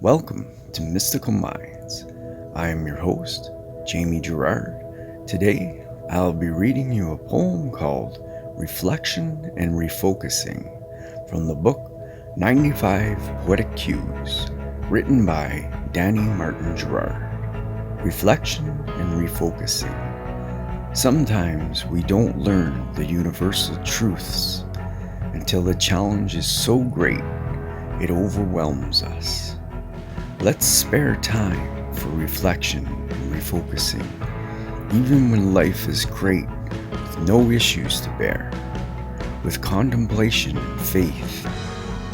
Welcome to Mystical Minds. I am your host, Jamie Gerard. Today, I'll be reading you a poem called Reflection and Refocusing from the book 95 Poetic Cues, written by Danny Martin Gerard. Reflection and Refocusing. Sometimes we don't learn the universal truths until the challenge is so great it overwhelms us. Let's spare time for reflection and refocusing, even when life is great with no issues to bear. With contemplation and faith,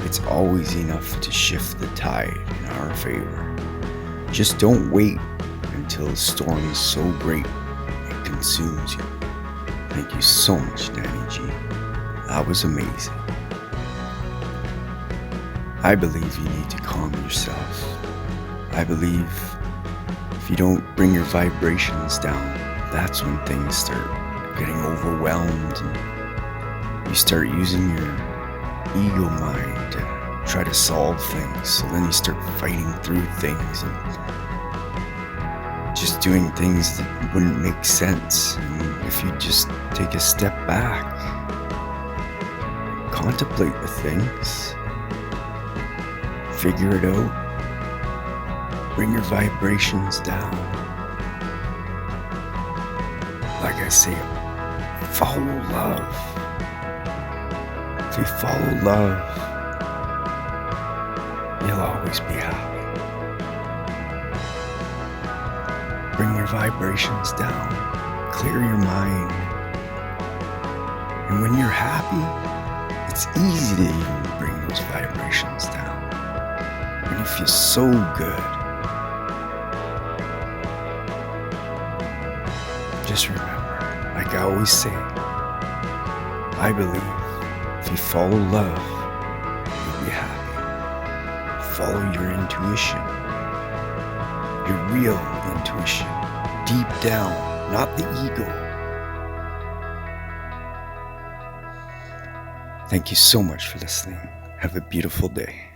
it's always enough to shift the tide in our favor. Just don't wait until the storm is so great it consumes you. Thank you so much, Danny G. That was amazing. I believe you need to calm yourself. I believe if you don't bring your vibrations down, that's when things start getting overwhelmed and you start using your ego mind to try to solve things. So then you start fighting through things and just doing things that wouldn't make sense. And if you just take a step back, contemplate the things, figure it out, bring your vibrations down. Like I say, follow love. If you follow love, you'll always be happy. Bring your vibrations down, clear your mind. And when you're happy, it's easy to even bring those vibrations down. And it feels so good. Just remember, like I always say, I believe if you follow love, you'll be happy. Follow your intuition, your real intuition, deep down, not the ego. Thank you so much for listening. Have a beautiful day.